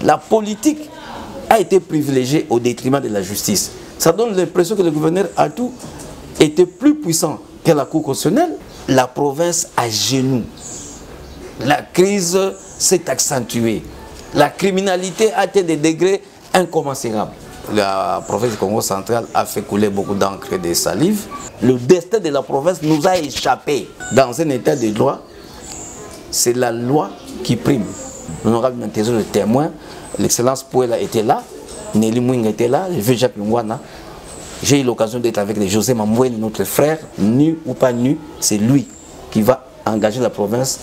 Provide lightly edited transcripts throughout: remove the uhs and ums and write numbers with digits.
la politique a été privilégiée au détriment de la justice. Ça donne l'impression que le gouverneur Atou était plus puissant que la Cour constitutionnelle. La province à genoux. La crise s'est accentuée. La criminalité a atteint des degrés incommensurables. La province du Congo central a fait couler beaucoup d'encre et de salive. Le destin de la province nous a échappé. Dans un état de droit, c'est la loi qui prime. L'honorable Mantezo, le témoin, l'excellence Pouela était là, Nelly Mouing était là, le vieux Jacques Lungwana. J'ai eu l'occasion d'être avec les José Mamouel, notre frère, nu ou pas nu, c'est lui qui va engager la province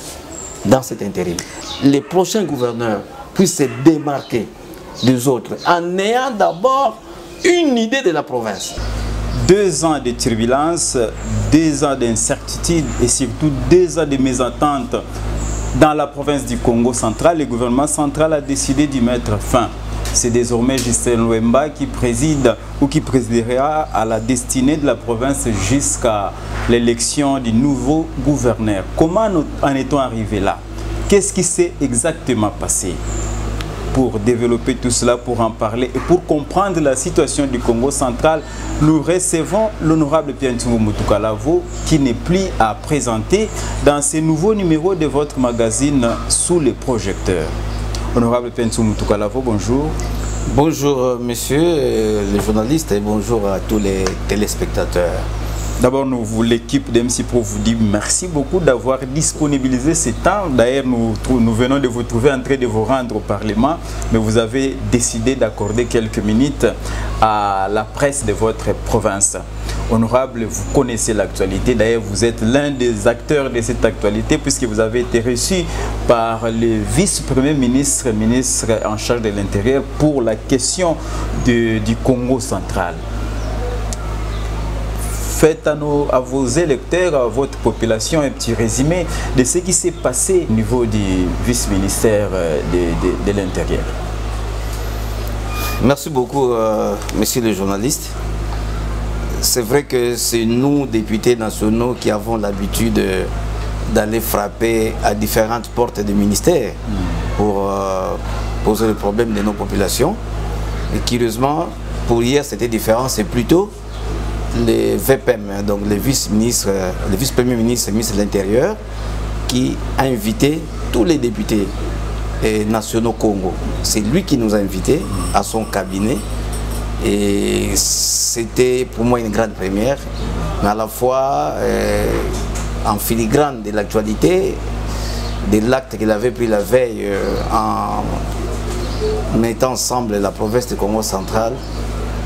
dans cet intérim. Les prochains gouverneurs puissent se démarquer des autres en ayant d'abord une idée de la province. 2 ans de turbulence, 2 ans d'incertitude et surtout 2 ans de mésentente dans la province du Congo central. Le gouvernement central a décidé d'y mettre fin. C'est désormais Justin Luemba qui préside ou qui présidera à la destinée de la province jusqu'à l'élection du nouveau gouverneur. Comment en est-on arrivé là? Qu'est-ce qui s'est exactement passé? Pour développer tout cela, pour en parler et pour comprendre la situation du Congo central, nous recevons l'honorable Pierre Ntsumbu Mutukalavo qui n'est plus à présenter dans ce nouveau numéro de votre magazine Sous les projecteurs. Honorable Pierre Ntsumbu Mutukalavo, bonjour. Bonjour monsieur les journalistes et bonjour à tous les téléspectateurs. D'abord, l'équipe d'MC Pro vous dit merci beaucoup d'avoir disponibilisé ce temps. D'ailleurs, nous venons de vous trouver en train de vous rendre au Parlement, mais vous avez décidé d'accorder quelques minutes à la presse de votre province. Honorable, vous connaissez l'actualité. D'ailleurs, vous êtes l'un des acteurs de cette actualité puisque vous avez été reçu par le vice-premier ministre, ministre en charge de l'Intérieur pour la question du Congo central. Faites à vos électeurs, à votre population, un petit résumé de ce qui s'est passé au niveau du vice-ministère de l'Intérieur. Merci beaucoup, messieurs les journalistes. C'est vrai que c'est nous, députés nationaux, qui avons l'habitude d'aller frapper à différentes portes des ministères pour poser le problème de nos populations. Et curieusement, pour hier, c'était différent, c'est plutôt les VPM, donc le vice-premier ministre, le ministre de l'Intérieur, qui a invité tous les députés nationaux Congo. C'est lui qui nous a invités à son cabinet et c'était pour moi une grande première, mais à la fois en filigrane de l'actualité, de l'acte qu'il avait pris la veille en mettant ensemble la province du Congo central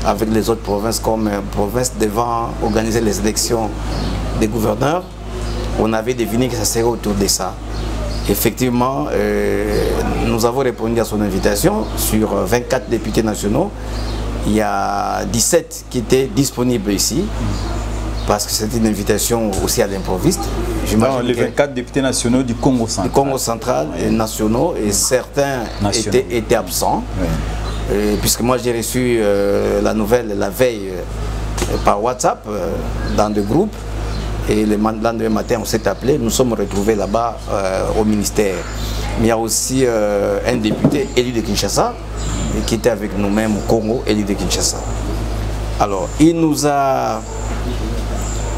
avec les autres provinces comme province devant organiser les élections des gouverneurs. On avait deviné que ça serait autour de ça. Effectivement, nous avons répondu à son invitation. Sur 24 députés nationaux, il y a 17 qui étaient disponibles ici, parce que c'était une invitation aussi à l'improviste. Les 24 députés nationaux du Congo central. Du Congo central et nationaux, et certains étaient absents. Oui. Puisque moi j'ai reçu la nouvelle la veille par WhatsApp dans des groupes, et le lendemain matin on s'est appelé, nous sommes retrouvés là-bas au ministère. Mais il y a aussi un député élu de Kinshasa qui était avec nous-mêmes au Congo, élu de Kinshasa. Alors il nous a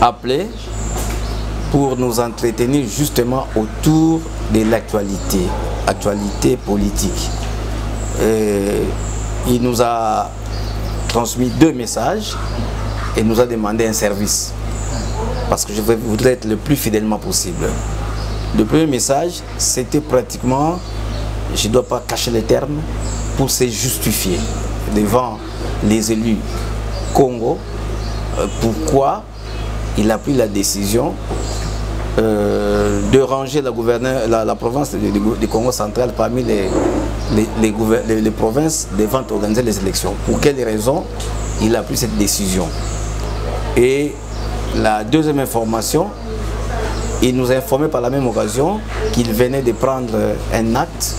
appelés pour nous entretenir justement autour de l'actualité politique. Il nous a transmis 2 messages et nous a demandé un service, parce que je voudrais être le plus fidèlement possible. Le premier message, c'était pratiquement, je ne dois pas cacher les termes, pour se justifier devant les élus Congo, pourquoi il a pris la décision de ranger la province du Congo central parmi les provinces devant organiser les élections. Pour quelles raisons il a pris cette décision? Et la deuxième information, il nous a informé par la même occasion qu'il venait de prendre un acte,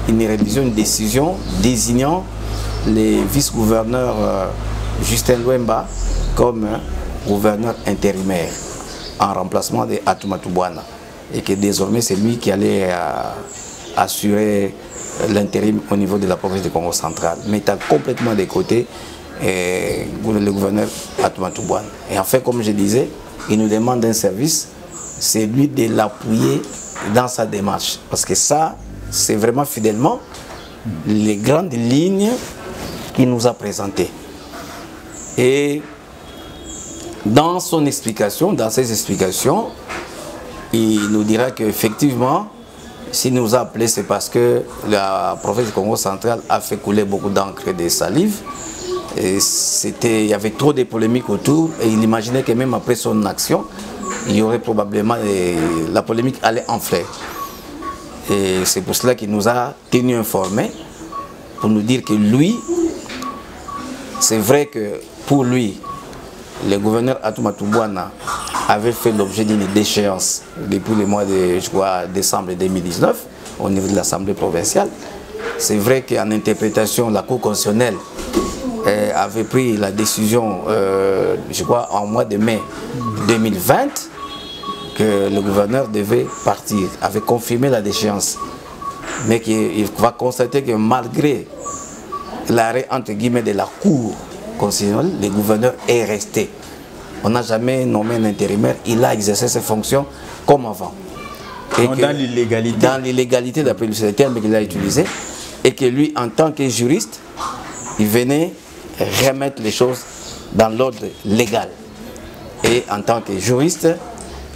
une révision, une décision désignant les vice-gouverneurs Justin Luemba comme gouverneur intérimaire en remplacement de Atumatu Bwana, et que désormais c'est lui qui allait assurer l'intérim au niveau de la province du Congo central, mettant complètement de côté le gouverneur Atoumata Bouane. Et en fait, comme je disais, il nous demande un service, c'est lui de l'appuyer dans sa démarche. Parce que ça, c'est vraiment fidèlement les grandes lignes qu'il nous a présentées. Et dans son explication, dans ses explications, il nous dira qu'effectivement, s'il nous a appelé, c'est parce que la province du Congo central a fait couler beaucoup d'encre et de salive. Et il y avait trop de polémiques autour et il imaginait que même après son action, il y aurait probablement la polémique allait enfler. Et c'est pour cela qu'il nous a tenu informés pour nous dire que lui, c'est vrai que pour lui, le gouverneur Atoumata Bouane avait fait l'objet d'une déchéance depuis le mois de décembre 2019 au niveau de l'Assemblée provinciale. C'est vrai qu'en interprétation, la Cour constitutionnelle avait pris la décision, en mois de mai 2020, que le gouverneur devait partir, avait confirmé la déchéance. Mais qu'il va constater que malgré l'arrêt entre guillemets de la Cour constitutionnelle, le gouverneur est resté. On n'a jamais nommé un intérimaire, il a exercé ses fonctions comme avant. Et dans l'illégalité. Dans l'illégalité, d'après le terme qu'il a utilisé, et que lui, en tant que juriste, il venait remettre les choses dans l'ordre légal. Et en tant que juriste,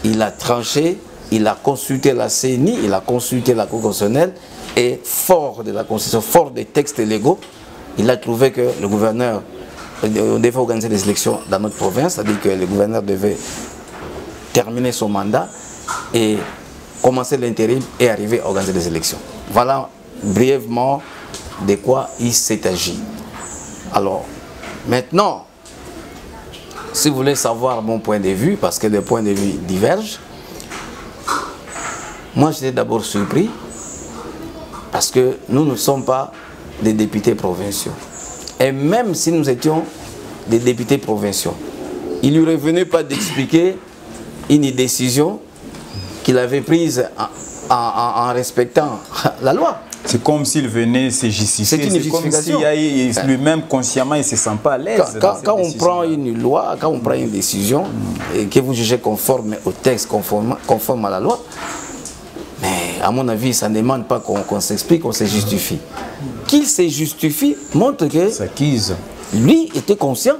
il a tranché, il a consulté la CENI, il a consulté la Cour constitutionnelle, et fort de la Constitution, fort des textes légaux, il a trouvé que le gouverneur, on devait organiser des élections dans notre province, c'est-à-dire que le gouverneur devait terminer son mandat et commencer l'intérim et arriver à organiser des élections. Voilà brièvement de quoi il s'est agi. Alors, maintenant, si vous voulez savoir mon point de vue, parce que les points de vue divergent, moi j'étais d'abord surpris parce que nous ne sommes pas des députés provinciaux. Et même si nous étions des députés provinciaux, il ne lui revenait pas d'expliquer une décision qu'il avait prise en respectant la loi. C'est comme s'il venait se justifier. C'est une justification. Comme si lui-même, consciemment, il ne se sent pas à l'aise. Quand on prend une loi, quand on prend une décision et que vous jugez conforme au texte, conforme à la loi, mais à mon avis, ça ne demande pas qu'on s'explique, qu'on se justifie. Qu'il se justifie montre que lui était conscient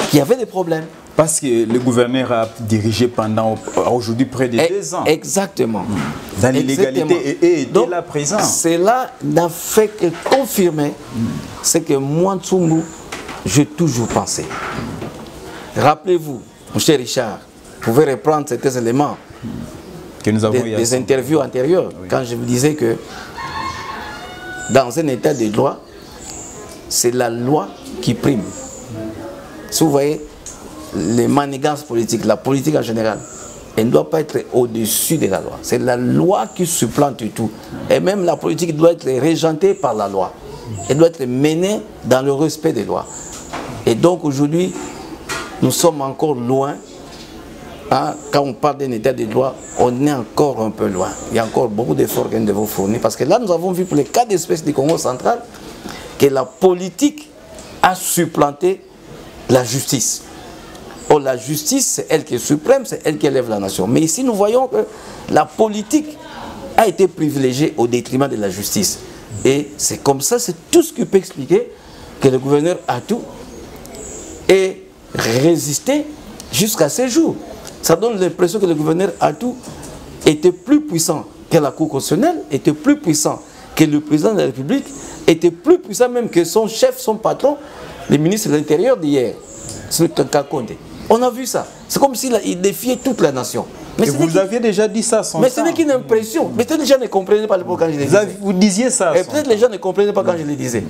qu'il y avait des problèmes. Parce que le gouverneur a dirigé pendant aujourd'hui près de 2 ans. Exactement. Dans l'illégalité et était là présent. Cela n'a fait que confirmer ce que moi, Tsumbu, j'ai toujours pensé. Rappelez-vous, mon cher Richard, vous pouvez reprendre certains éléments que nous avons des interviews antérieures, oui. Quand je vous disais que dans un état de droit, c'est la loi qui prime. Si vous voyez, les manigances politiques, la politique en général, elle ne doit pas être au-dessus de la loi. C'est la loi qui supplante tout. Et même la politique doit être régentée par la loi. Elle doit être menée dans le respect des lois. Et donc aujourd'hui, nous sommes encore loin. Hein, quand on parle d'un état de droit, on est encore un peu loin. Il y a encore beaucoup d'efforts que nous devons fournir. Parce que là, nous avons vu pour les cas d'espèce du Congo central que la politique a supplanté la justice. Or, la justice, c'est elle qui est suprême, c'est elle qui élève la nation. Mais ici, nous voyons que la politique a été privilégiée au détriment de la justice. Et c'est comme ça, c'est tout ce qui peut expliquer que le gouverneur Atou ait résisté jusqu'à ces jours. Ça donne l'impression que le gouverneur Atou était plus puissant que la Cour constitutionnelle, était plus puissant que le président de la République, était plus puissant même que son chef, son patron, le ministre de l'Intérieur d'hier, c'est le Kankakonde. On a vu ça. C'est comme s'il défiait toute la nation. Mais vous aviez déjà dit ça sans Mais ce n'est qu'une impression. Mais peut-être les gens ne comprenaient pas quand je le disais. Vous disiez ça. Et peut-être les gens ne comprenaient pas quand je le disais.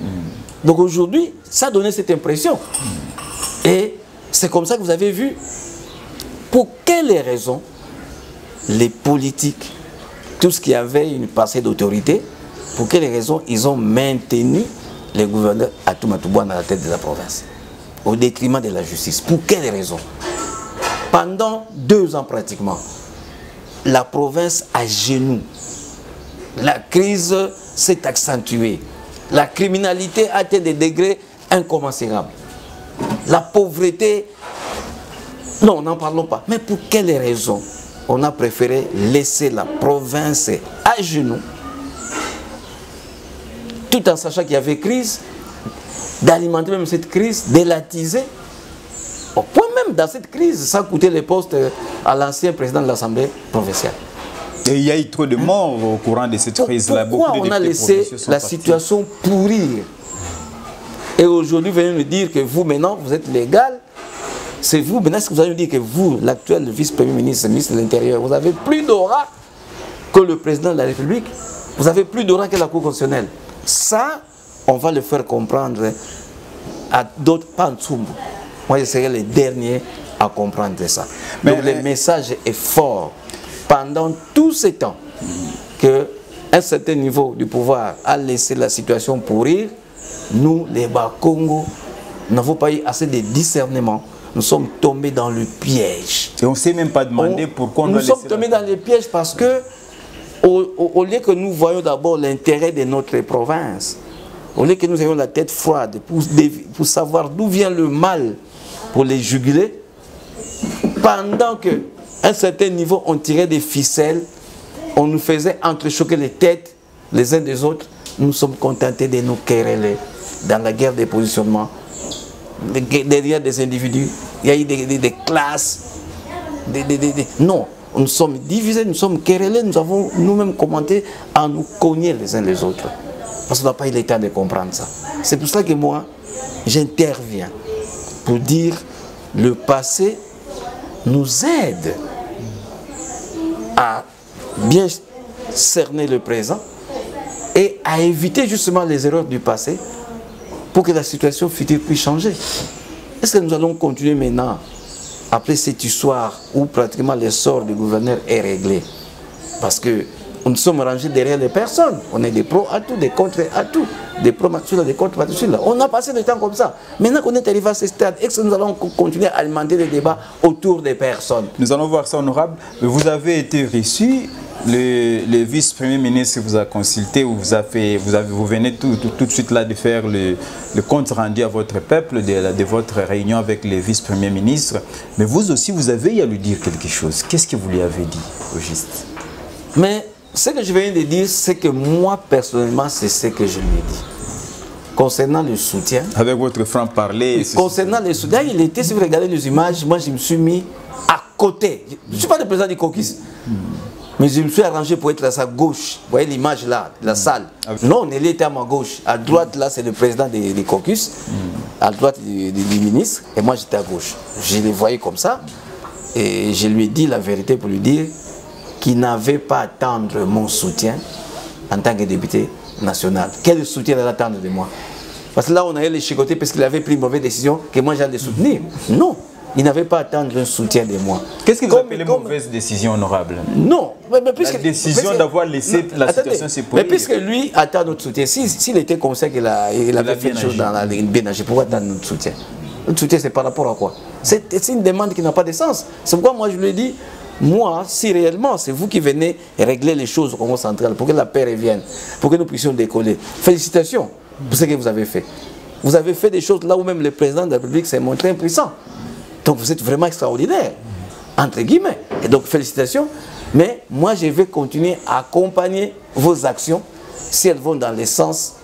Donc aujourd'hui, ça donnait cette impression. Et c'est comme ça que vous avez vu pour quelles raisons les politiques, tout ce qui avait une passée d'autorité, pour quelles raisons ils ont maintenu le gouverneur Atoumata Bouane à la tête de la province, au détriment de la justice. Pour quelles raisons? Pendant 2 ans pratiquement, la province à genoux. La crise s'est accentuée. La criminalité a atteint des degrés incommensurables. La pauvreté, non, n'en parlons pas. Mais pour quelles raisons on a préféré laisser la province à genoux, tout en sachant qu'il y avait crise, d'alimenter même cette crise, d'élatiser, au point même dans cette crise, ça coûtait les postes à l'ancien président de l'Assemblée provinciale. Et il y a eu trop de morts au courant de cette crise-là. Pourquoi on a laissé la situation pourrir? Et aujourd'hui, vous venez nous dire que vous, maintenant, vous êtes légal. C'est vous, maintenant, est-ce que vous allez nous dire que vous, l'actuel vice-premier ministre, ministre de l'Intérieur, vous avez plus d'aura que le président de la République? Vous avez plus d'aura que la Cour constitutionnelle? Ça, on va le faire comprendre à d'autres, pas en dessous. Moi, je serai le dernier à comprendre ça. Mais, donc, le message est fort. Pendant tout ce temps qu'un certain niveau du pouvoir a laissé la situation pourrir, nous, les Bas-Congo, n'avons pas eu assez de discernement. Nous sommes tombés dans le piège. Et on ne s'est même pas demandé pourquoi on a laissé. Nous sommes tombés dans le piège parce que, au lieu que nous voyions d'abord l'intérêt de notre province, au lieu que nous ayons la tête froide pour savoir d'où vient le mal, pour les juguler, pendant qu'à un certain niveau on tirait des ficelles, on nous faisait entrechoquer les têtes les uns des autres, nous sommes contentés de nous quereller dans la guerre des positionnements. Derrière des individus, il y a eu des classes, non, nous sommes divisés, nous sommes querellés, nous avons nous-mêmes commenté à nous cogner les uns les autres. Parce qu'on n'a pas eu le temps de comprendre ça. C'est pour ça que moi, j'interviens pour dire le passé nous aide à bien cerner le présent et à éviter justement les erreurs du passé pour que la situation future puisse changer. Est-ce que nous allons continuer maintenant, après cette histoire où pratiquement le sort du gouverneur est réglé? Parce que nous sommes rangés derrière les personnes. On est des pros à tout, des contre à tout, des pros là, des contre là. On a passé le temps comme ça. Maintenant qu'on est arrivé à ce stade, est-ce que nous allons continuer à alimenter les débats autour des personnes? Nous allons voir ça, honorable. Vous avez été reçu, le vice-premier ministre vous a consulté, vous venez tout de suite là de faire le compte rendu à votre peuple de votre réunion avec le vice-premier ministre. Mais vous aussi, vous avez eu à lui dire quelque chose. Qu'est-ce que vous lui avez dit au juste? Mais ce que je viens de dire, c'est que moi, personnellement, c'est ce que je lui ai dit. Concernant le soutien... Avec votre franc-parler... Concernant le soutien, il était, si vous regardez les images, moi, je me suis mis à côté. Je ne suis pas le président du caucus. Mais je me suis arrangé pour être à sa gauche. Vous voyez l'image là, la salle. Non, Nelly était à ma gauche. À droite, là, c'est le président du caucus. À droite, du ministre. Et moi, j'étais à gauche. Je les voyais comme ça. Et je lui ai dit la vérité pour lui dire qu'il n'avait pas à attendre mon soutien en tant que député national. Quel soutien il allait attendre de moi? Parce que là, on allait les chicoter parce qu'il avait pris une mauvaise décision que moi, j'allais soutenir. Non, il n'avait pas à attendre un soutien de moi. Qu'est-ce que vous appelez mauvaise décision, honorable? Non. Mais puisque, la décision d'avoir laissé la situation se pourrir. Mais puisque lui attend notre soutien, s'il était conscient qu'il avait fait des choses dans la ligne bien agi, pourquoi attendre notre soutien? Notre soutien, c'est par rapport à quoi? C'est une demande qui n'a pas de sens. C'est pourquoi moi, je lui ai dit, moi, si réellement c'est vous qui venez régler les choses au Congo central pour que la paix revienne, pour que nous puissions décoller, félicitations pour ce que vous avez fait. Vous avez fait des choses là où même le président de la République s'est montré impuissant. Donc vous êtes vraiment extraordinaire, entre guillemets. Et donc félicitations. Mais moi, je vais continuer à accompagner vos actions si elles vont dans le sens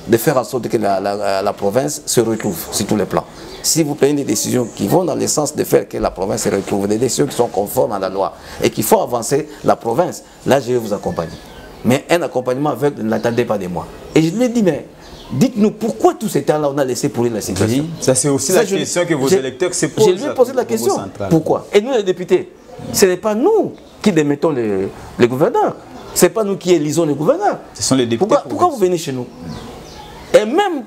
de faire en sorte que la province se retrouve sur tous les plans. Si vous prenez des décisions qui vont dans le sens de faire que la province se retrouve, des décisions qui sont conformes à la loi et qui font avancer la province, là je vais vous accompagner. Mais un accompagnement aveugle, ne l'attendez pas de moi. Et je lui ai dit, mais dites-nous pourquoi tout ce temps-là on a laissé pourrir la situation. Oui, ça c'est aussi la question que vos électeurs se posent. Je lui ai posé la question. Pourquoi? Et nous les députés, ce n'est pas nous qui démettons les gouverneurs. Ce n'est pas nous qui élisons les gouverneurs. Ce sont les députés. Pourquoi vous venez chez nous? Et même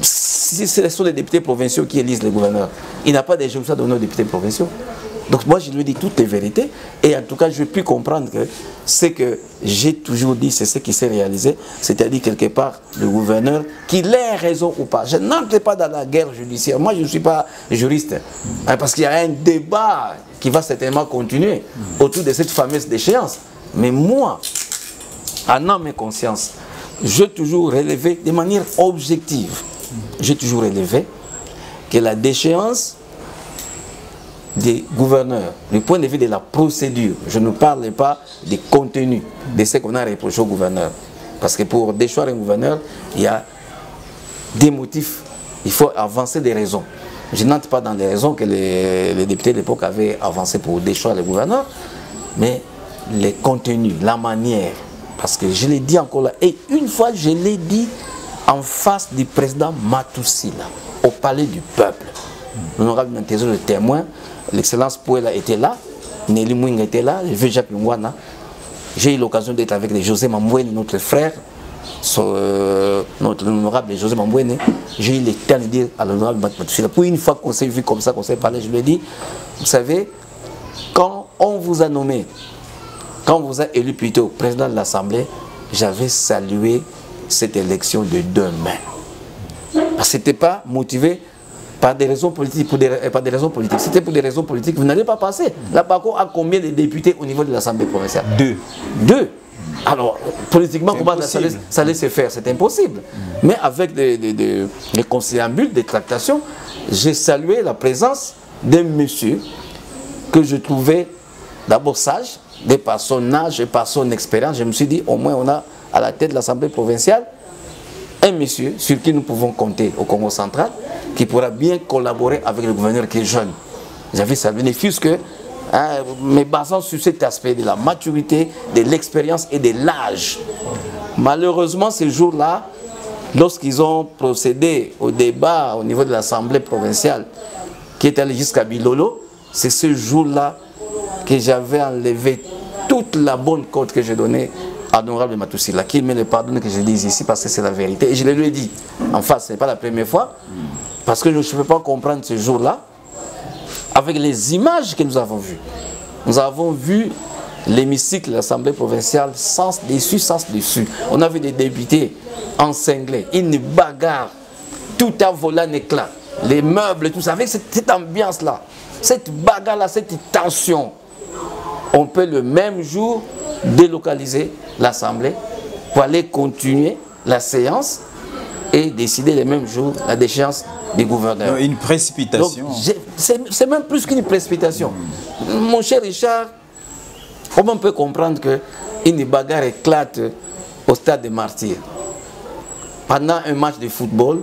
si ce sont les députés provinciaux qui élisent les gouverneurs, il n'y a pas d'injonction de nos députés provinciaux. Donc moi je lui dis toutes les vérités et en tout cas je puis comprendre que ce que j'ai toujours dit, c'est ce qui s'est réalisé, c'est-à-dire quelque part le gouverneur, qu'il ait raison ou pas. Je n'entre pas dans la guerre judiciaire, moi je ne suis pas juriste, hein, parce qu'il y a un débat qui va certainement continuer autour de cette fameuse déchéance. Mais moi, en âme et conscience, j'ai toujours relevé de manière objective, j'ai toujours relevé que la déchéance des gouverneurs, du point de vue de la procédure, je ne parle pas des contenus de ce qu'on a reproché au gouverneur. Parce que pour déchoir un gouverneur, il y a des motifs, il faut avancer des raisons. Je n'entre pas dans les raisons que les députés de l'époque avaient avancées pour déchoir le gouverneur, mais les contenus, la manière, parce que je l'ai dit encore là, et une fois je l'ai dit en face du président Matousila, au palais du peuple. L'honorable Nantezou, le témoin, l'excellence Pouela était là, Nelly Mouing était là, le vieux Jacques Lungwana. J'ai eu l'occasion d'être avec José Mambouene, notre frère, notre honorable José Mambouene. J'ai eu le temps de dire à l'honorable Matousila, pour une fois qu'on s'est vu comme ça, qu'on s'est parlé, je lui ai dit, vous savez, quand on vous a nommé, quand on vous a élu plutôt président de l'Assemblée, j'avais salué cette élection de 2 mains. Parce que ce n'était pas motivé par des raisons politiques, c'était pour des raisons politiques, vous n'allez pas passer. La PACO a combien de députés au niveau de l'Assemblée provinciale? 2. Alors, politiquement, comment ça allait se faire? C'est impossible. Mais avec des conciliabules, des tractations, j'ai salué la présence d'un monsieur que je trouvais d'abord sage, de par son âge et par son expérience. Je me suis dit, au moins, on a à la tête de l'Assemblée provinciale un monsieur sur qui nous pouvons compter au Congo central, qui pourra bien collaborer avec le gouverneur qui est jeune. J'avais salué, ne fût-ce que, mais basant sur cet aspect de la maturité, de l'expérience et de l'âge. Malheureusement, ces jours-là, lorsqu'ils ont procédé au débat au niveau de l'Assemblée provinciale, qui est allé jusqu'à Bilolo, c'est ce jour-là que j'avais enlevé toute la bonne cote que j'ai donnée à l'honorable Matousila, qu'il me le pardonne que je dise ici parce que c'est la vérité. Et je le lui ai dit en face, ce n'est pas la première fois, parce que je ne peux pas comprendre ce jour-là avec les images que nous avons vues. Nous avons vu l'hémicycle de l'Assemblée provinciale sens dessus. On a vu des députés encinglés, une bagarre, tout a volé en éclat, les meubles, tout ça, avec cette ambiance-là, cette bagarre-là, cette tension. On peut le même jour délocaliser l'Assemblée pour aller continuer la séance et décider le même jour la déchéance des gouverneurs. Une précipitation. C'est même plus qu'une précipitation. Mon cher Richard, comment on peut comprendre qu'une bagarre éclate au stade des Martyrs? Pendant un match de football,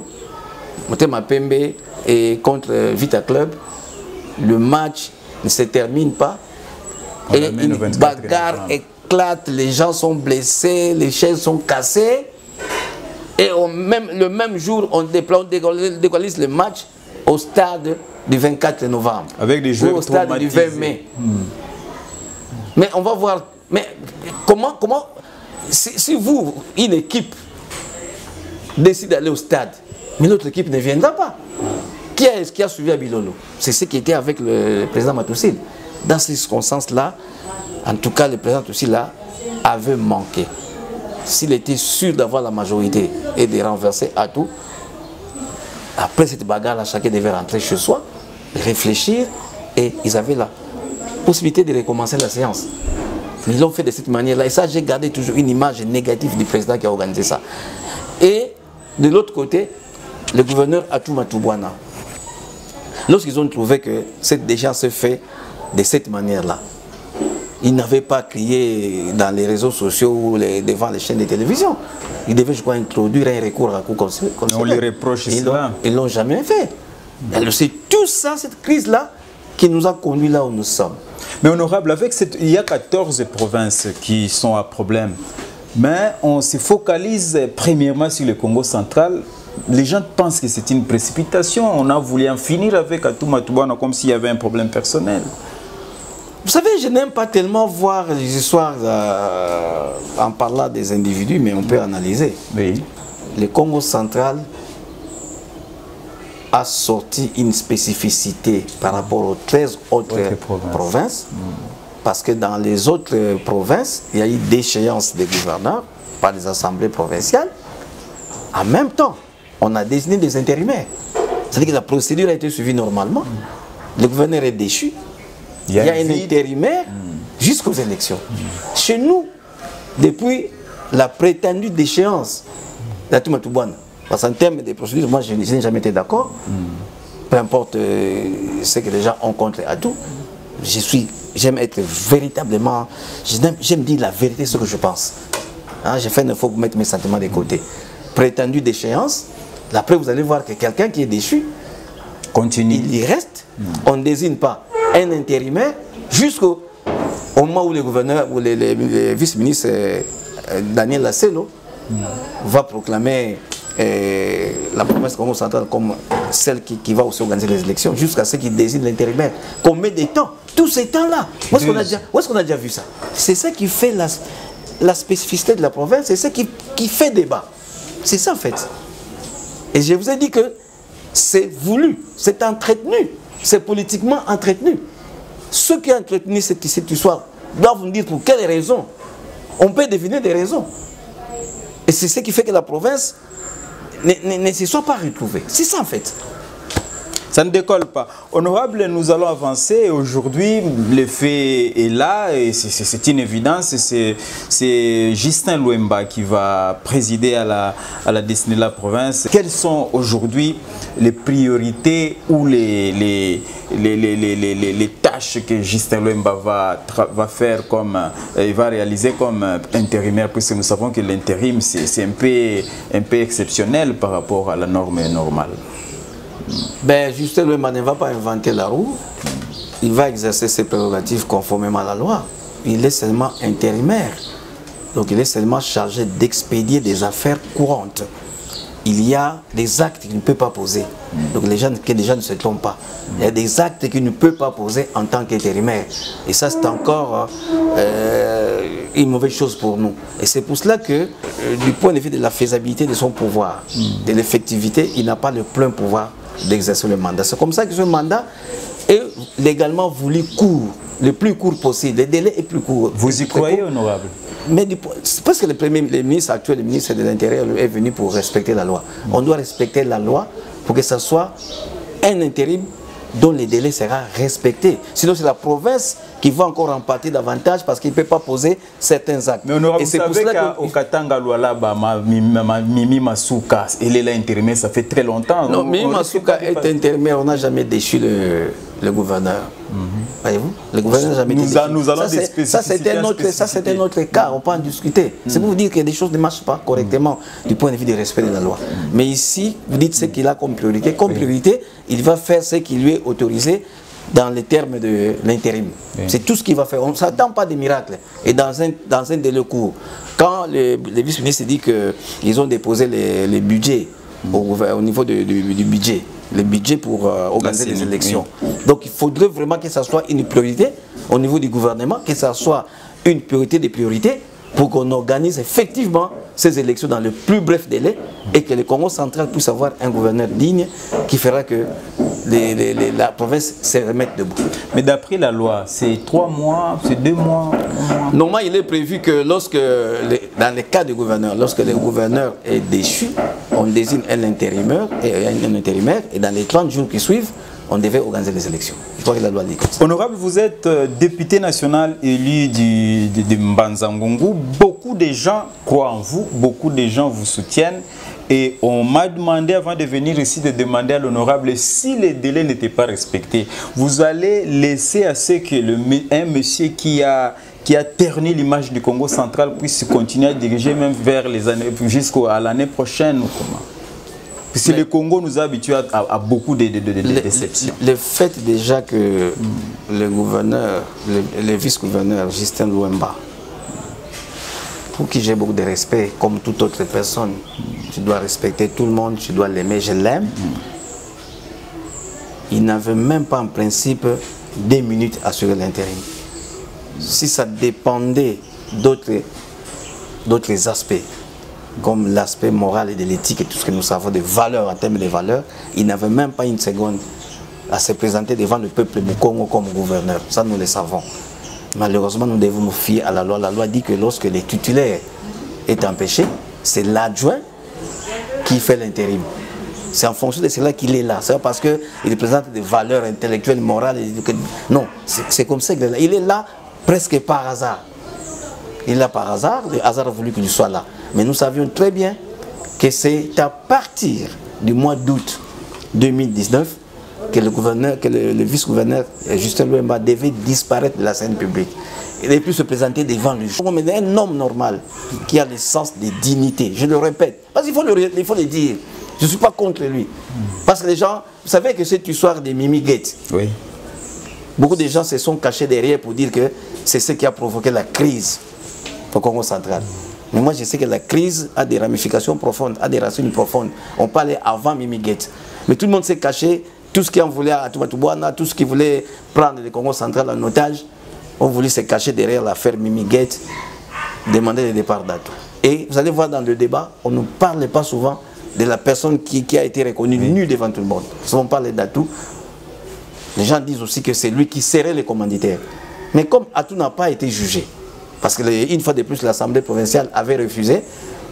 Motema Pembe et contre Vita Club, le match ne se termine pas et une bagarre éclate, les gens sont blessés, les chaises sont cassées et le même jour on décollise le match au stade du 24 novembre avec des joueurs ou au stade du 20 mai. Mais on va voir, mais comment si vous, une équipe décide d'aller au stade, mais l'autre équipe ne viendra pas. Qui est-ce qui a suivi à Bilolo? C'est ce qui était avec le président Matoussil. Dans ces circonstances-là, en tout cas, le président Matoussil avait manqué. S'il était sûr d'avoir la majorité et de renverser à tout, après cette bagarre-là, chacun devait rentrer chez soi, réfléchir, et ils avaient la possibilité de recommencer la séance. Mais ils l'ont fait de cette manière-là. Et ça, j'ai gardé toujours une image négative du président qui a organisé ça. Et de l'autre côté, le gouverneur Atou Matoubouana, lorsqu'ils ont trouvé que cette déchéance se fait de cette manière-là, ils n'avaient pas crié dans les réseaux sociaux ou devant les chaînes de télévision. Ils devaient, je crois, introduire un recours à coup comme ça. On les reproche cela. Ils ne l'ont jamais fait. C'est tout ça, cette crise-là, qui nous a conduits là où nous sommes. Mais honorable, il y a 14 provinces qui sont à problème. Mais on se focalise premièrement sur le Congo central. Les gens pensent que c'est une précipitation. On a voulu en finir avec Atou Matoubouana comme s'il y avait un problème personnel. Vous savez, je n'aime pas tellement voir les histoires en parlant des individus, mais on peut analyser. Oui. Le Congo central a sorti une spécificité par rapport aux 13 autres provinces. Parce que dans les autres provinces, il y a eu déchéance des gouverneurs par les assemblées provinciales. En même temps, on a désigné des intérimaires. C'est-à-dire que la procédure a été suivie normalement. Le gouverneur est déchu. Il y a un intérimaire jusqu'aux élections. Chez nous, depuis la prétendue déchéance d'Atouma Toubouane. Parce qu'en termes de procédures, moi je n'ai jamais été d'accord. Peu importe ce que les gens ont contre Atou, j'aime être véritablement, j'aime dire la vérité, ce que je pense. Hein, j'ai fait un effort pour mettre mes sentiments de côté. Prétendue déchéance, après vous allez voir que quelqu'un qui est déchu, continue. Il y reste, on ne désigne pas un intérimaire jusqu'au moment où le gouverneur ou le vice-ministre Daniel Lacello va proclamer la province Congo centrale comme celle qui va aussi organiser les élections, jusqu'à ce qu'il désigne l'intérimaire. Combien de temps? Tous ces temps-là. Où est-ce qu'on a déjà vu ça? C'est ça qui fait la spécificité de la province, c'est ça qui fait débat. C'est ça en fait. Et je vous ai dit que c'est voulu, c'est entretenu, c'est politiquement entretenu. Ceux qui ont entretenu cette histoire doivent nous dire pour quelles raisons. On peut deviner des raisons. Et c'est ce qui fait que la province ne se soit pas retrouvée. C'est ça en fait. Ça ne décolle pas. Honorable, nous allons avancer. Aujourd'hui, le fait est là et c'est une évidence. C'est Justin Luemba qui va présider à la destinée de la province. Quelles sont aujourd'hui les priorités ou les tâches que Justin Luemba va faire comme, il va réaliser comme intérimaire, puisque nous savons que l'intérim c'est un peu exceptionnel par rapport à la norme normale. Ben, Justin Luemba ne va pas inventer la roue. Il va exercer ses prérogatives conformément à la loi. Il est seulement intérimaire. Donc il est seulement chargé d'expédier des affaires courantes. Il y a des actes qu'il ne peut pas poser. Donc les gens ne se trompent pas. Il y a des actes qu'il ne peut pas poser en tant qu'intérimaire. Et ça, c'est encore une mauvaise chose pour nous. Et c'est pour cela que, du point de vue de la faisabilité de son pouvoir, de l'effectivité, il n'a pas le plein pouvoir d'exercer le mandat. C'est comme ça que ce mandat est légalement voulu court, le plus court possible. Le délai est plus court. Vous y croyez, honorable? Mais parce que le ministre actuel, le ministre de l'Intérieur, est venu pour respecter la loi. On doit respecter la loi pour que ce soit un intérim dont le délai sera respecté. Sinon, c'est la province qui va encore en partie davantage parce qu'il ne peut pas poser certains actes. Mais honorable, vous savez qu'au Katanga, Mimi Masuka, il est là intérimaire, ça fait très longtemps. Non, Mimi Masuka est intérimaire, on n'a jamais déchu le gouverneur. Voyez-vous? Le gouverneur n'a jamais déchu. Ça, c'est un autre cas, on peut en discuter. C'est pour vous dire que des choses ne marchent pas correctement du point de vue du respect de la loi. Mais ici, vous dites ce qu'il a comme priorité. Comme priorité, il va faire ce qui lui est autorisé dans les termes de l'intérim. C'est tout ce qu'il va faire. On ne s'attend pas des miracles. Et dans un délai court, quand le vice-ministre dit qu'ils ont déposé les budgets au niveau du budget, le budget pour organiser les élections. Donc il faudrait vraiment que ça soit une priorité au niveau du gouvernement, que ça soit une priorité des priorités pour qu'on organise effectivement ces élections dans le plus bref délai et que le Congo central puisse avoir un gouverneur digne qui fera que la province se remette debout. Mais d'après la loi, c'est 3 mois, c'est 2 mois, 1 mois. Normalement, il est prévu que dans les cas de gouverneur, lorsque le gouverneur est déchu, on désigne un intérimaire et dans les 30 jours qui suivent, on devait organiser les élections. Je crois que la loi dit comme ça. Honorable, vous êtes député national élu de Mbanza-Ngungu. Beaucoup de gens croient en vous, beaucoup de gens vous soutiennent. Et on m'a demandé avant de venir ici de demander à l'honorable si les délais n'étaient pas respectés. Vous allez laisser à ce que un monsieur qui a terni l'image du Congo central puisse continuer à diriger même vers les années jusqu'à l'année prochaine ou comment? Parce que le Congo nous a habitués à beaucoup de déceptions. Le fait déjà que le gouverneur, le vice-gouverneur Justin Luemba, pour qui j'ai beaucoup de respect, comme toute autre personne, tu dois respecter tout le monde, tu dois l'aimer, je l'aime. Il n'avait même pas en principe 2 minutes à assurer l'intérim. Si ça dépendait d'autres aspects, comme l'aspect moral et de l'éthique et tout ce que nous savons des valeurs, en termes de valeurs, il n'avait même pas une seconde à se présenter devant le peuple du Congo comme gouverneur. Ça, nous le savons. Malheureusement, nous devons nous fier à la loi. La loi dit que lorsque le titulaire est empêché, c'est l'adjoint qui fait l'intérim. C'est en fonction de cela qu'il est là. C'est parce qu'il présente des valeurs intellectuelles, morales. Non, c'est comme ça qu'il est là. Il est là presque par hasard. il est là par hasard, le hasard a voulu qu'il soit là. Mais nous savions très bien que c'est à partir du mois d'août 2019 que le vice-gouverneur Justin Louemba devait disparaître de la scène publique. Il devait plus se présenter devant le juge. Mais un homme normal qui a le sens de dignité, je le répète, parce qu'il faut le dire, je ne suis pas contre lui. Parce que les gens, vous savez que cette histoire de Mimi Gate, oui. Beaucoup de gens se sont cachés derrière pour dire que c'est ce qui a provoqué la crise au Congo central. Mais moi je sais que la crise a des ramifications profondes, a des racines profondes. On parlait avant Mimi Gate. Mais tout le monde s'est caché, tout ce qui en voulait à Toubatouana, tout ce qui voulait prendre le Congo central en otage, on voulait se cacher derrière l'affaire Mimi Gate, demander le départ d'Atou. Et vous allez voir dans le débat, on ne parle pas souvent de la personne qui a été reconnue nue devant tout le monde. Si on parle d'Atou, les gens disent aussi que c'est lui qui serait le commanditaire. Mais comme Atou n'a pas été jugé, parce qu'une fois de plus l'Assemblée provinciale avait refusé,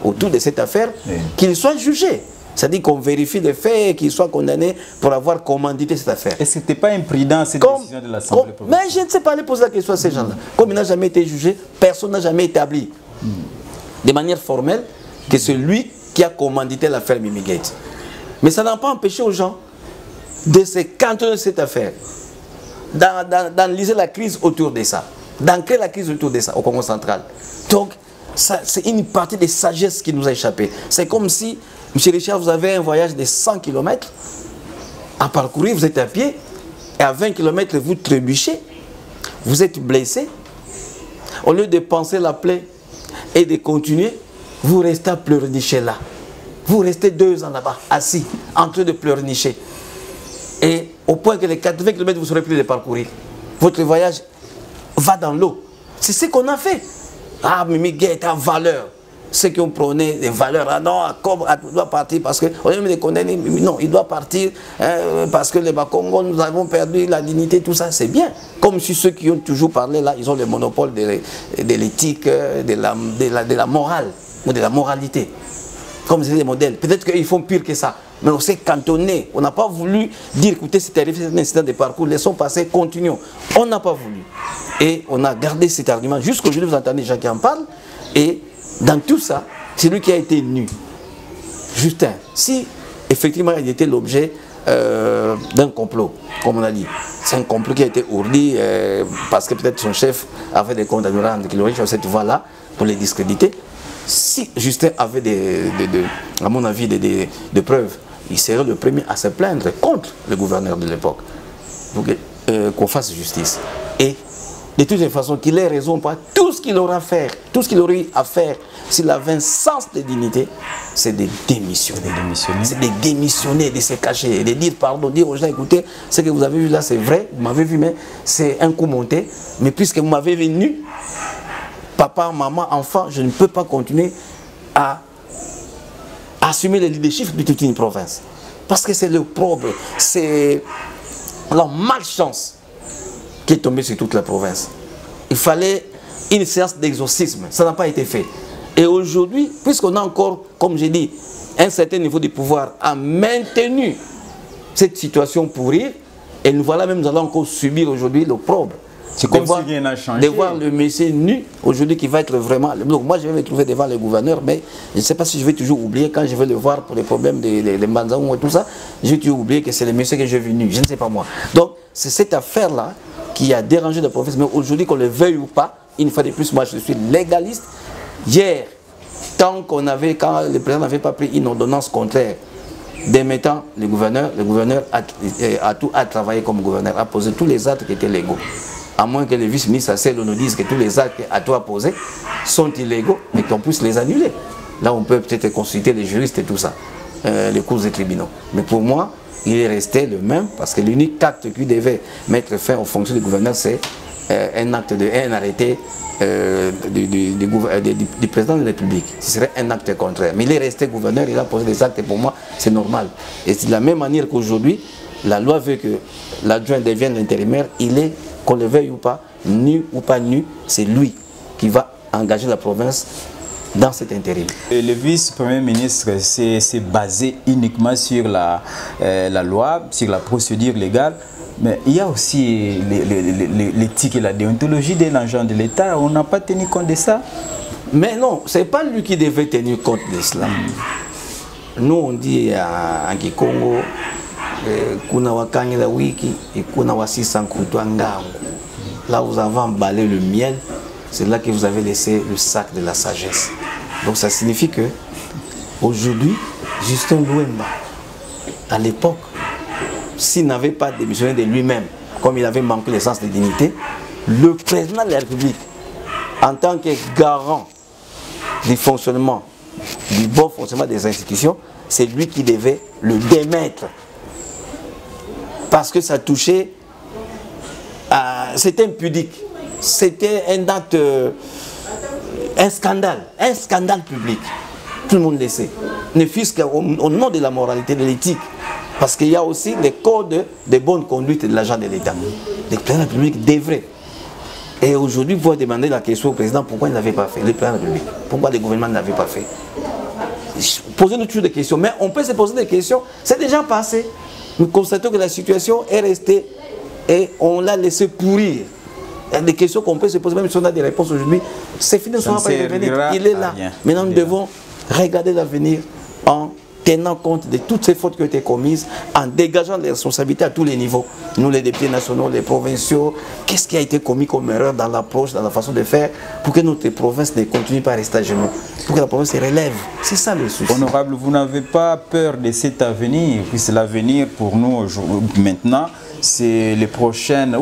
autour de cette affaire, qu'il soit jugé. C'est-à-dire qu'on vérifie les faits et qu'il soit condamné pour avoir commandité cette affaire. Et ce n'était pas imprudent cette décision de l'Assemblée provinciale? Mais je ne sais pas aller poser la question à ces gens-là. Comme il n'a jamais été jugé, personne n'a jamais établi de manière formelle que c'est lui qui a commandité l'affaire Mimi Gate. Mais ça n'a pas empêché aux gens de se cantonner de cette affaire, d'analyser la crise autour de ça, d'ancrer la crise autour de ça au Congo central. Donc, c'est une partie de sagesse qui nous a échappé. C'est comme si, M. Richard, vous avez un voyage de 100 km à parcourir, vous êtes à pied, et à 20 km, vous trébuchez, vous êtes blessé. Au lieu de penser la plaie et de continuer, vous restez à pleurnicher là. Vous restez 2 ans là-bas, assis, en train de pleurnicher. Et au point que les 80 km, vous ne saurez plus les parcourir. Votre voyage va dans l'eau. C'est ce qu'on a fait. Ah, Mimi Gate a valeur. Ceux qui ont prôné des valeurs, ah non, il doit partir parce que, on aime les condamner, non, il doit partir parce que les Bakongo, nous avons perdu la dignité, tout ça, c'est bien. Comme si ceux qui ont toujours parlé là, ils ont le monopole de l'éthique, de la morale, ou de la moralité. Comme c'est des modèles. Peut-être qu'ils font pire que ça. Mais on s'est cantonné. On n'a pas voulu dire, écoutez, c'est arrivé, c'est un incident de parcours, laissons passer, continuons. On n'a pas voulu. Et on a gardé cet argument. Jusqu'aujourd'hui, vous entendez Jacques qui en parle. Et dans tout ça, c'est lui qui a été nu. Justin, si effectivement il était l'objet d'un complot, comme on a dit, c'est un complot qui a été ourdi parce que peut-être son chef avait des comptes à nous rendre, qu'il aurait choisi cette voie-là pour les discréditer. Si Justin avait, à mon avis, des preuves, il serait le premier à se plaindre contre le gouverneur de l'époque. Donc, qu'on fasse justice. Et de toutes les façons, qu'il ait raison ou pas, tout ce qu'il aura à faire, tout ce qu'il aurait à faire, s'il avait un sens de dignité, c'est de démissionner. C'est de démissionner, de se cacher, de dire pardon, dire aux gens, écoutez, ce que vous avez vu là, c'est vrai, vous m'avez vu, mais c'est un coup monté, mais puisque vous m'avez vu nu, papa, maman, enfant, je ne peux pas continuer à assumer le leadership de toute une province. Parce que c'est le problème, c'est la malchance qui est tombée sur toute la province. Il fallait une séance d'exorcisme, ça n'a pas été fait. Et aujourd'hui, puisqu'on a encore, comme j'ai dit, un certain niveau de pouvoir a maintenu cette situation pourrie, et nous voilà même, nous allons encore subir aujourd'hui l'opprobre. C'est comme si rien n'a changé. De voir le monsieur nu, aujourd'hui, qui va être vraiment... Donc moi, je vais me trouver devant le gouverneur, mais je ne sais pas si je vais toujours oublier, quand je vais le voir pour les problèmes des Manzaou et tout ça, je vais toujours oublier que c'est le monsieur que j'ai vu nu, je ne sais pas moi. Donc, c'est cette affaire-là qui a dérangé la province, mais aujourd'hui, qu'on le veuille ou pas, une fois de plus, moi, je suis légaliste. Hier, tant qu'on avait, quand le président n'avait pas pris une ordonnance contraire, démettant le gouverneur a travaillé comme gouverneur, a posé tous les actes qui étaient légaux. À moins que le vice-ministre nous dise que tous les actes à toi posés sont illégaux, mais qu'on puisse les annuler. Là, on peut peut-être consulter les juristes et tout ça, les cours des tribunaux. Mais pour moi, il est resté le même, parce que l'unique acte qui devait mettre fin aux fonctions du gouverneur, c'est un arrêté du président de la République. Ce serait un acte contraire. Mais il est resté gouverneur, il a posé des actes, et pour moi, c'est normal. Et c'est de la même manière qu'aujourd'hui, la loi veut que l'adjoint devienne l'intérimaire, il est, qu'on le veuille ou pas, nu ou pas nu, c'est lui qui va engager la province dans cet intérim. Le vice-premier ministre s'est basé uniquement sur la loi, sur la procédure légale. Mais il y a aussi l'éthique et la déontologie des agents de l'État. On n'a pas tenu compte de ça. Mais non, ce n'est pas lui qui devait tenir compte de cela. Nous, on dit à Kikongo, kuna wakangi la wiki et kuna wasisa kutwa ngango. Là, vous avez emballé le miel, c'est là que vous avez laissé le sac de la sagesse. Donc, ça signifie que aujourd'hui, Justin Louemba, à l'époque, s'il n'avait pas démissionné de lui-même, comme il avait manqué le sens de dignité, le président de la République, en tant que garant du fonctionnement, du bon fonctionnement des institutions, c'est lui qui devait le démettre. Parce que ça touchait à... C'était impudique. C'était un scandale public. Tout le monde le sait. Ne fût-ce qu'au nom de la moralité, de l'éthique. Parce qu'il y a aussi les codes de bonne conduite de l'agent de l'État. Le président de la République devrait. Et aujourd'hui, vous demandez la question au président pourquoi il ne l'avait pas fait, le président de la République. Pourquoi le gouvernement ne l'avait pas fait. Posez-nous toujours des questions. Mais on peut se poser des questions. C'est déjà passé. Nous constatons que la situation est restée et on l'a laissé pourrir. Il y a des questions qu'on peut se poser, même si on a des réponses aujourd'hui. C'est fini, ça ne va pas y revenir. Il est là. Maintenant, nous devons regarder l'avenir en tenant compte de toutes ces fautes qui ont été commises, en dégageant les responsabilités à tous les niveaux. Nous, les députés nationaux, les provinciaux, qu'est-ce qui a été commis comme erreur dans l'approche, dans la façon de faire, pour que notre province ne continue pas à rester à genoux, pour que la province se relève. C'est ça le souci. Honorable, vous n'avez pas peur de cet avenir, puisque l'avenir pour nous maintenant, c'est la prochaine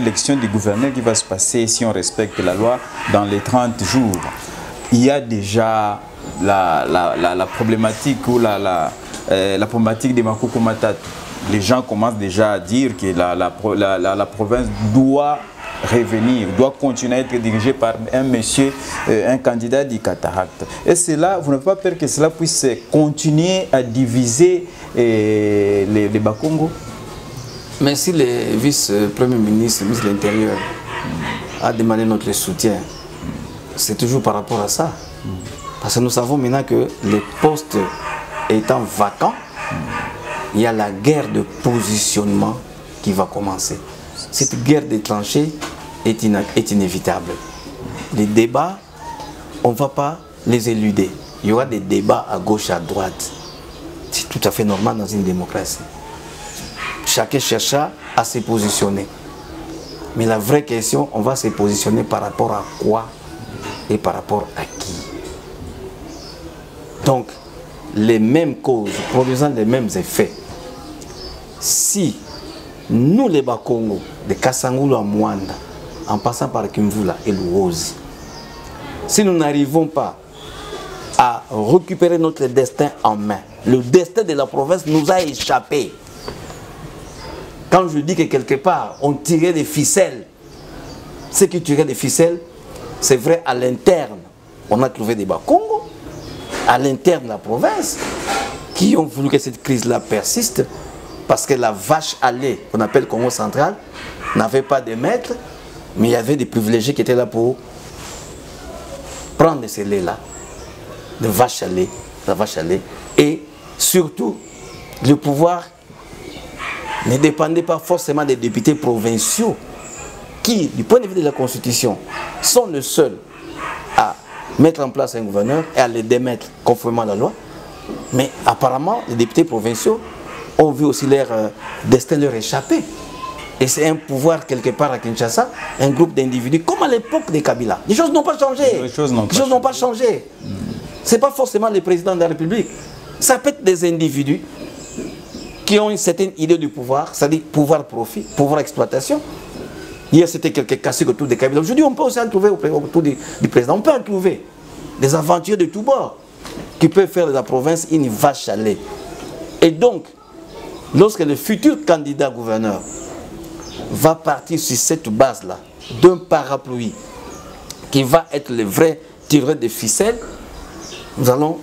élection du gouverneur qui va se passer si on respecte la loi dans les 30 jours. Il y a déjà la problématique ou la problématique des Makoko Matatu. Les gens commencent déjà à dire que la province doit revenir, doit continuer à être dirigée par un monsieur, un candidat du cataracte. Et cela, vous n'avez pas peur que cela puisse continuer à diviser les Bakongo? Mais si le vice-premier ministre, le ministre de l'Intérieur, a demandé notre soutien, c'est toujours par rapport à ça. Parce que nous savons maintenant que les postes étant vacants, il y a la guerre de positionnement qui va commencer. Cette guerre des tranchées est inévitable. Les débats, on ne va pas les éluder. Il y aura des débats à gauche, à droite. C'est tout à fait normal dans une démocratie. Chacun cherchera à se positionner. Mais la vraie question, on va se positionner par rapport à quoi et par rapport à qui. Donc, les mêmes causes produisant les mêmes effets. Si nous, les Bakongo, de Kasangulu à Mwanda, en passant par Kimvula et Louozi, si nous n'arrivons pas à récupérer notre destin en main, le destin de la province nous a échappé. Quand je dis que quelque part, on tirait des ficelles, ceux qui tiraient des ficelles, c'est vrai à l'interne, on a trouvé des Bakongo, à l'interne de la province, qui ont voulu que cette crise-là persiste, parce que la vache à lait, qu'on appelle Congo central, n'avait pas de maître, mais il y avait des privilégiés qui étaient là pour prendre ces laits-là, de vache à lait, la vache à lait, et surtout, le pouvoir ne dépendait pas forcément des députés provinciaux, qui, du point de vue de la Constitution, sont les seuls à mettre en place un gouverneur et à le démettre conformément à la loi. Mais apparemment, les députés provinciaux ont vu aussi leur destin leur échapper. Et c'est un pouvoir quelque part à Kinshasa, un groupe d'individus, comme à l'époque des Kabila. Les choses n'ont pas changé. Les choses n'ont pas changé. Ce n'est pas forcément le président de la République. Ça peut être des individus qui ont une certaine idée du pouvoir, c'est-à-dire pouvoir profit, pouvoir exploitation. Hier, c'était quelques caciques autour des Kabila. Aujourd'hui, on peut aussi en trouver autour du président. On peut en trouver des aventuriers de tous bords qui peuvent faire de la province une vache à lait. Et donc, lorsque le futur candidat gouverneur va partir sur cette base-là, d'un parapluie qui va être le vrai tireur de ficelle, nous allons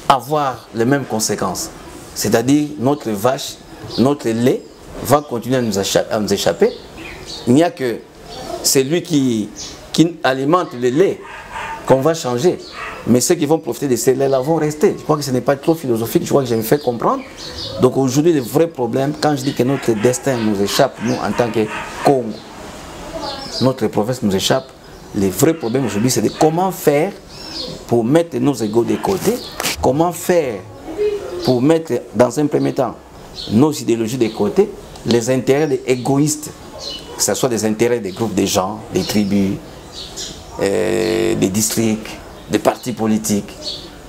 avoir les mêmes conséquences. C'est-à-dire, notre vache, notre lait va continuer à nous échapper. Il n'y a que celui qui alimente le lait qu'on va changer. Mais ceux qui vont profiter de celles-là vont rester. Je crois que ce n'est pas trop philosophique, je crois que j'ai fait comprendre. Donc aujourd'hui, le vrai problème, quand je dis que notre destin nous échappe, nous en tant que Congo, notre province nous échappe, le vrai problème aujourd'hui, c'est de comment faire pour mettre nos égos de côté, comment faire pour mettre dans un premier temps nos idéologies de côté, les intérêts égoïstes, que ce soit des intérêts des groupes de gens, des tribus, des districts, des partis politiques.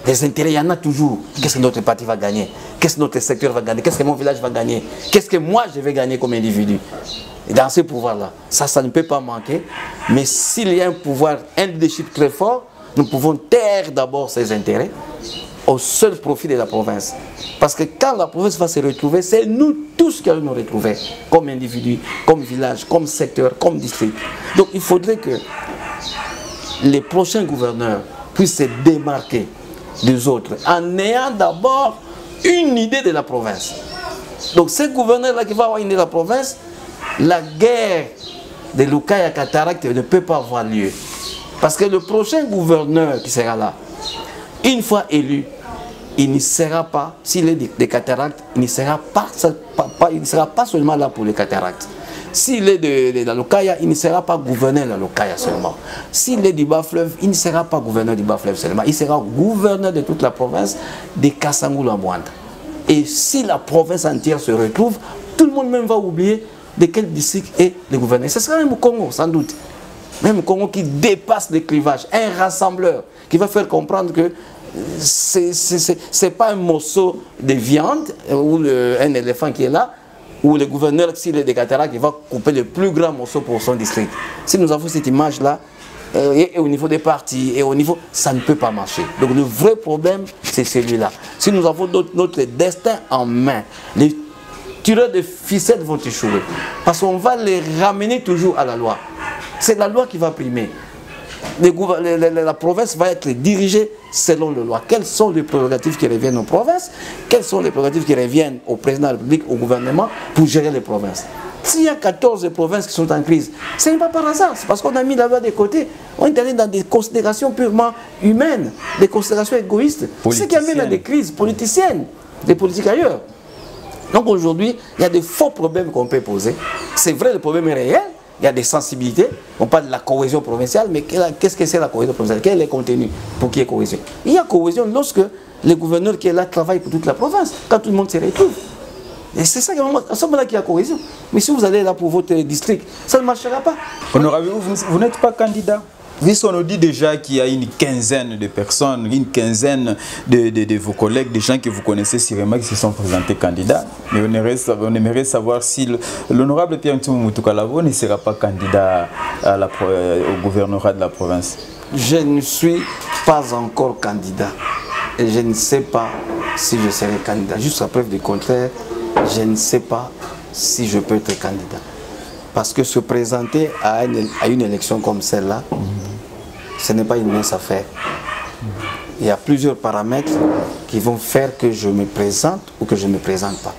Les intérêts, il y en a toujours. Qu'est-ce que notre parti va gagner? Qu'est-ce que notre secteur va gagner? Qu'est-ce que mon village va gagner? Qu'est-ce que moi je vais gagner comme individu? Et dans ce pouvoir-là, ça ne peut pas manquer. Mais s'il y a un pouvoir, un leadership très fort, nous pouvons taire d'abord ces intérêts au seul profit de la province. Parce que quand la province va se retrouver, c'est nous tous qui allons nous retrouver, comme individus, comme village, comme secteur, comme district. Donc il faudrait que les prochains gouverneurs puissent se démarquer des autres en ayant d'abord une idée de la province. Donc ces gouverneurs-là qui vont avoir une idée de la province, la guerre de Lukaya Cataracte ne peut pas avoir lieu. Parce que le prochain gouverneur qui sera là, une fois élu, il ne sera pas, s'il est des cataractes, il ne sera pas seulement là pour les cataractes. S'il est de la Lukaya, il ne sera pas gouverneur de la Lukaya seulement. S'il est du Bas-Fleuve, il ne sera pas gouverneur du Bas-Fleuve seulement. Il sera gouverneur de toute la province de Kasangou-Lambwanda. Et si la province entière se retrouve, tout le monde même va oublier de quel district est le gouverneur. Ce sera même au Congo, sans doute. Même au Congo qui dépasse les clivages. Un rassembleur qui va faire comprendre que ce n'est pas un morceau de viande ou un éléphant qui est là, où le gouverneur, s'il est des cataractes, il va couper le plus grand morceau pour son district. Si nous avons cette image-là, et au niveau des partis, et au niveau, ça ne peut pas marcher. Donc le vrai problème, c'est celui-là. Si nous avons notre destin en main, les tireurs de ficelles vont échouer. Parce qu'on va les ramener toujours à la loi. C'est la loi qui va primer. La province va être dirigée selon la loi. Quelles sont les prérogatives qui reviennent aux provinces? Quelles sont les prérogatives qui reviennent au président de la République, au gouvernement, pour gérer les provinces? S'il y a 14 provinces qui sont en crise, ce n'est pas par hasard. C'est parce qu'on a mis la loi de côté. On est allé dans des considérations purement humaines, des considérations égoïstes. Ce qui amène à des crises politiciennes, des politiques ailleurs. Donc aujourd'hui, il y a des faux problèmes qu'on peut poser. C'est vrai, le problème est réel. Il y a des sensibilités. On parle de la cohésion provinciale, mais qu'est-ce que c'est la cohésion provinciale? Quel est le contenu pour qu'il y ait cohésion? Il y a cohésion lorsque le gouverneur qui est là travaille pour toute la province, quand tout le monde se retrouve. Et c'est ça, à ce moment-là qu'il y a cohésion. Mais si vous allez là pour votre district, ça ne marchera pas. Honorable, vous n'êtes pas candidat. Puisqu'on nous dit déjà qu'il y a une quinzaine de personnes, une quinzaine de vos collègues, des gens que vous connaissez sûrement qui se sont présentés candidats. Mais on aimerait savoir si l'honorable Pierre Moutoukalawo ne sera pas candidat au gouvernorat de la province. Je ne suis pas encore candidat. Et je ne sais pas si je serai candidat. Jusqu'à preuve du contraire, je ne sais pas si je peux être candidat. Parce que se présenter à une élection comme celle-là, ce n'est pas une mince affaire. Il y a plusieurs paramètres qui vont faire que je me présente ou que je ne me présente pas.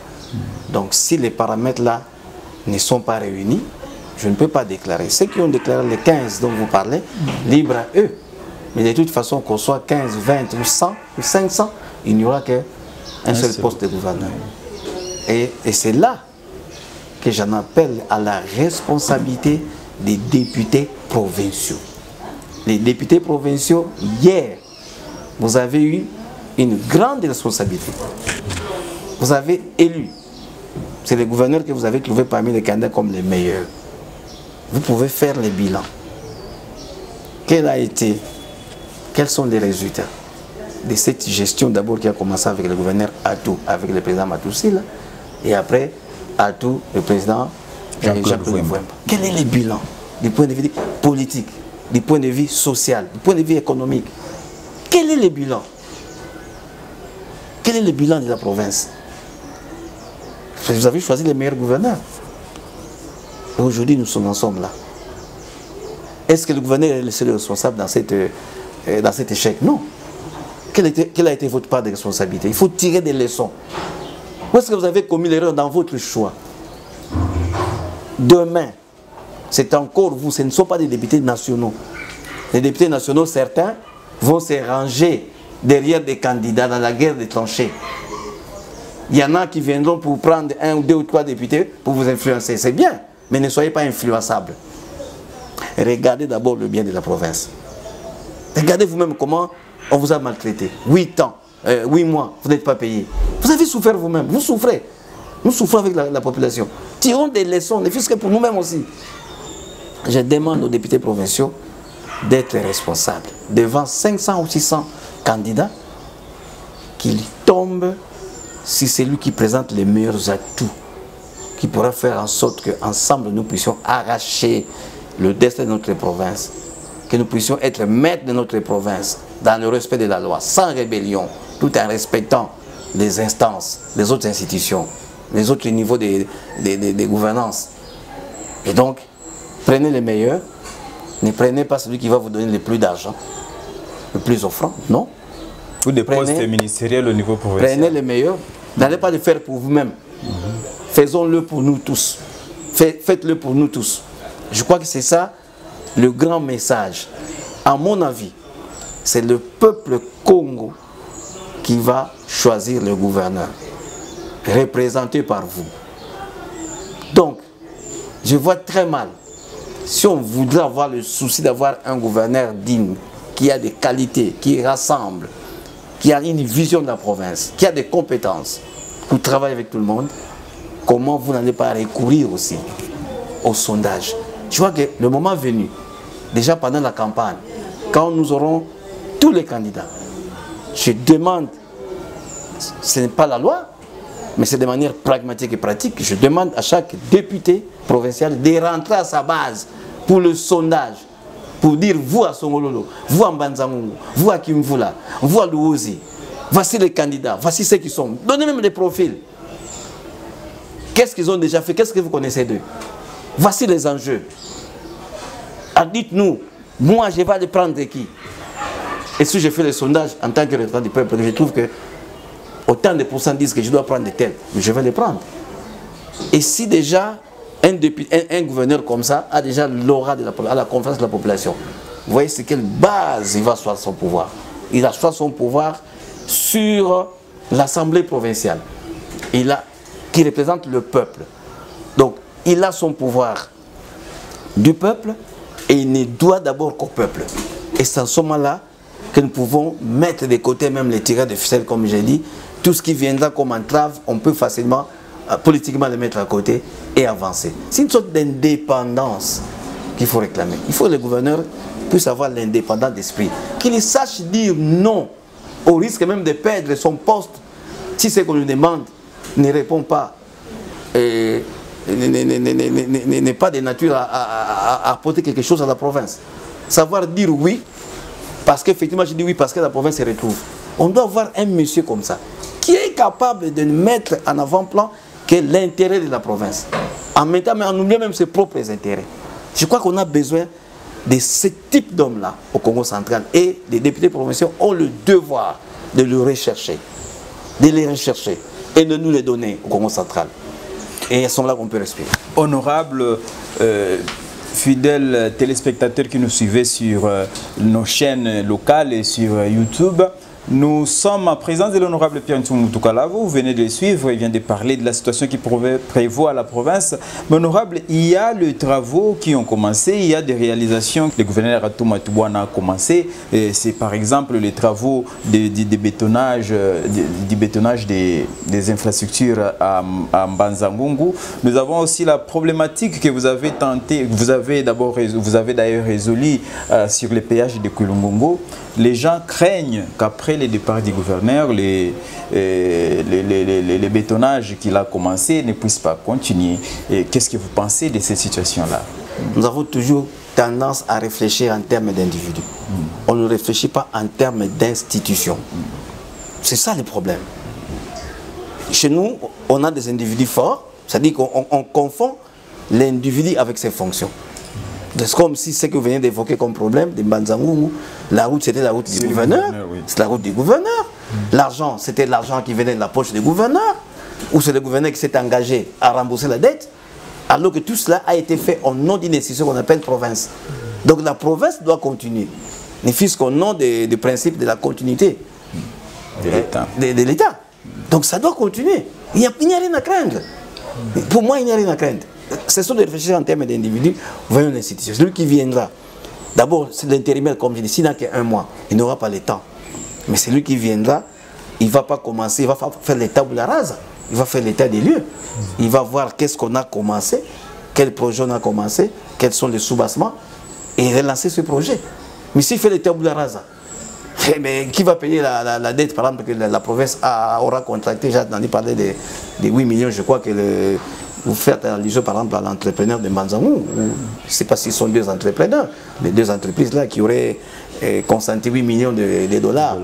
Donc si les paramètres-là ne sont pas réunis, je ne peux pas déclarer. Ceux qui ont déclaré les 15 dont vous parlez, libre à eux. Mais de toute façon, qu'on soit 15, 20 ou 100 ou 500, il n'y aura qu'un seul poste de gouverneur. Et c'est là que j'en appelle à la responsabilité des députés provinciaux. Les députés provinciaux, hier, vous avez eu une grande responsabilité. Vous avez élu. C'est les gouverneurs que vous avez trouvé parmi les candidats comme les meilleurs. Vous pouvez faire les bilans. Quels sont les résultats de cette gestion d'abord qui a commencé avec le gouverneur Atou, avec le président Matoussi, et après Atou, le président Jean-Claude Mouemba. Quel est le bilan du point de vue politique, du point de vue social, du point de vue économique? Quel est le bilan? Quel est le bilan de la province? Vous avez choisi les meilleurs gouverneurs. Et aujourd'hui, nous sommes ensemble là. Est-ce que le gouverneur est le seul responsable dans cet échec? Non. Quelle a été votre part de responsabilité? Il faut tirer des leçons. Où est-ce que vous avez commis l'erreur dans votre choix? Demain, c'est encore vous, ce ne sont pas des députés nationaux. Les députés nationaux, certains, vont se ranger derrière des candidats dans la guerre des tranchées. Il y en a qui viendront pour prendre 1 ou 2 ou 3 députés pour vous influencer. C'est bien, mais ne soyez pas influençables. Regardez d'abord le bien de la province. Regardez vous-même comment on vous a maltraité. 8 ans, 8 mois, vous n'êtes pas payé. Vous avez souffert vous-même, vous souffrez. Nous souffrons avec la population. Tirons des leçons, ne fût-ce que pour nous-mêmes aussi. Je demande aux députés provinciaux d'être responsables devant 500 ou 600 candidats, qu'ils tombent si c'est lui qui présente les meilleurs atouts, qui pourra faire en sorte qu'ensemble nous puissions arracher le destin de notre province, que nous puissions être maîtres de notre province dans le respect de la loi, sans rébellion, tout en respectant les instances, les autres institutions, les autres niveaux de gouvernance. Et donc, prenez les meilleurs, ne prenez pas celui qui va vous donner le plus d'argent, le plus offrant, non. Ou des postes ministériels au niveau provincial. Prenez les meilleurs, n'allez pas le faire pour vous-même. Faisons-le pour nous tous. Faites-le pour nous tous. Je crois que c'est ça le grand message. À mon avis, c'est le peuple Congo qui va choisir le gouverneur, représenté par vous. Donc, je vois très mal, si on voudrait avoir le souci d'avoir un gouverneur digne, qui a des qualités, qui rassemble, qui a une vision de la province, qui a des compétences pour travailler avec tout le monde, comment vous n'allez pas recourir aussi au sondage? Je vois que le moment venu, déjà pendant la campagne, quand nous aurons tous les candidats, je demande, ce n'est pas la loi, mais c'est de manière pragmatique et pratique, je demande à chaque député provincial de rentrer à sa base pour le sondage, pour dire, vous à Songololo, vous à Mbanzangungu, vous à Kimvula, vous à Louozi, voici les candidats, voici ceux qui sont. Donnez même des profils. Qu'est-ce qu'ils ont déjà fait? Qu'est-ce que vous connaissez d'eux? Voici les enjeux. Alors dites-nous, moi je vais aller prendre qui? Et si je fais le sondage en tant que représentant du peuple, je trouve que autant de pourcents disent que je dois prendre tel, mais je vais les prendre. Et si déjà un gouverneur comme ça a déjà l'aura de la confiance de la population, vous voyez sur quelle base il va asseoir son pouvoir. Il assoit son pouvoir sur l'Assemblée provinciale, qui représente le peuple. Donc, il a son pouvoir du peuple et il ne doit d'abord qu'au peuple. Et c'est en ce moment-là que nous pouvons mettre de côté même les tireurs de ficelle, comme j'ai dit. Tout ce qui viendra comme entrave, on peut facilement, politiquement, le mettre à côté et avancer. C'est une sorte d'indépendance qu'il faut réclamer. Il faut que le gouverneur puisse avoir l'indépendance d'esprit. Qu'il sache dire non, au risque même de perdre son poste, si ce qu'on lui demande ne répond pas, n'est pas de nature à apporter quelque chose à la province. Savoir dire oui, parce qu'effectivement je dis oui parce que la province se retrouve. On doit avoir un monsieur comme ça, qui est capable de mettre en avant-plan que l'intérêt de la province, en mettant, mais en oubliant même ses propres intérêts. Je crois qu'on a besoin de ce type d'hommes-là au Congo central, et les députés provinciaux ont le devoir de le rechercher, de les rechercher et de nous les donner au Congo central. Et ils sont là qu'on peut respirer. Honorable, fidèles téléspectateurs qui nous suivaient sur nos chaînes locales et sur YouTube, nous sommes en présence de l'honorable Pierre Ntsumoutukalavo. Vous venez de le suivre, il vient de parler de la situation qui prévaut à la province. Mais honorable, il y a les travaux qui ont commencé, il y a des réalisations que le gouverneur Atouma Toubouana a commencé. C'est par exemple les travaux du bétonnage des infrastructures à Mbanzangungu. Nous avons aussi la problématique que vous avez tenté, vous avez d'ailleurs résolu sur les péages de Kulungongo. Les gens craignent qu'après le départ du gouverneur, les bétonnages qu'il a commencé ne puissent pas continuer. Qu'est-ce que vous pensez de cette situation-là? Nous avons toujours tendance à réfléchir en termes d'individus. On ne réfléchit pas en termes d'institutions. C'est ça le problème. Chez nous, on a des individus forts, c'est-à-dire qu'on confond l'individu avec ses fonctions. C'est comme si ce que vous venez d'évoquer comme problème de Mbanzangungu, la route c'était la route du gouverneur, oui. C'est la route du gouverneur. L'argent c'était l'argent qui venait de la poche du gouverneur, ou c'est le gouverneur qui s'est engagé à rembourser la dette, alors que tout cela a été fait au nom d'une institution qu'on appelle province. Donc la province doit continuer. ne fût-ce qu'au nom du principe de la continuité de l'État. Donc ça doit continuer. Il n'y a rien à craindre. Pour moi, il n'y a rien à craindre. C'est ça de réfléchir en termes d'individus, voyons l'institution. Celui qui viendra, d'abord, c'est l'intérimaire, comme je dis, s'il n'a qu'un mois, il n'aura pas le temps. Mais celui qui viendra, il ne va pas commencer, il va faire l'état tabula rasa. Il va faire l'état des lieux. Il va voir qu'est-ce qu'on a commencé, quel projet on a commencé, quels sont les soubassements, et relancer ce projet. Mais s'il fait l'état tabula rasa, mais qui va payer la dette, par exemple, que la province aura contractée? J'ai entendu parler de 8 millions, je crois que vous faites allusion, par exemple, à l'entrepreneur de Manzamou. Je ne sais pas s'ils sont deux entrepreneurs, les deux entreprises là qui auraient consenti 8 millions de dollars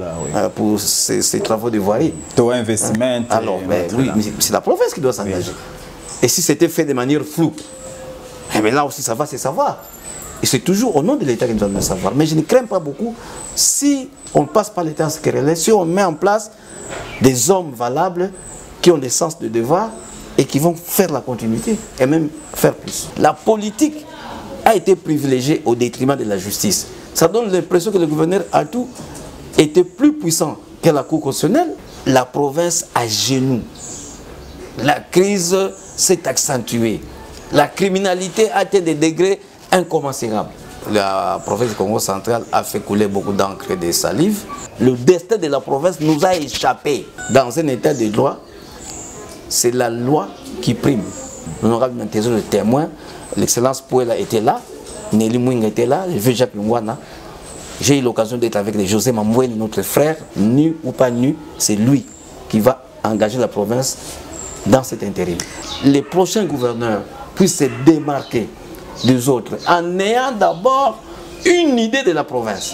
pour ces travaux de voirie. Tout investissement. Alors, oui, c'est la province qui doit s'engager. Et si c'était fait de manière floue, mais là aussi, ça va se savoir. Et c'est toujours au nom de l'État que nous allons le savoir. Mais je ne crains pas beaucoup si on ne passe pas l'État en ce qui si on met en place des hommes valables qui ont des sens de devoir et qui vont faire la continuité et même faire plus. La politique a été privilégiée au détriment de la justice. Ça donne l'impression que le gouverneur Atou était plus puissant que la Cour constitutionnelle. La province à genoux. La crise s'est accentuée. La criminalité a atteint des degrés incommensurables. La province du Congo central a fait couler beaucoup d'encre et de salive. Le destin de la province nous a échappé. Dans un état de droit, c'est la loi qui prime. L'honorable Nantezo, le témoin, l'excellence Pouela était là, Nelly Mouing était là, le vieux Jacques Lungwana. J'ai eu l'occasion d'être avec José Mamouel, notre frère, nu ou pas nu, c'est lui qui va engager la province dans cet intérim. Les prochains gouverneurs puissent se démarquer des autres en ayant d'abord une idée de la province.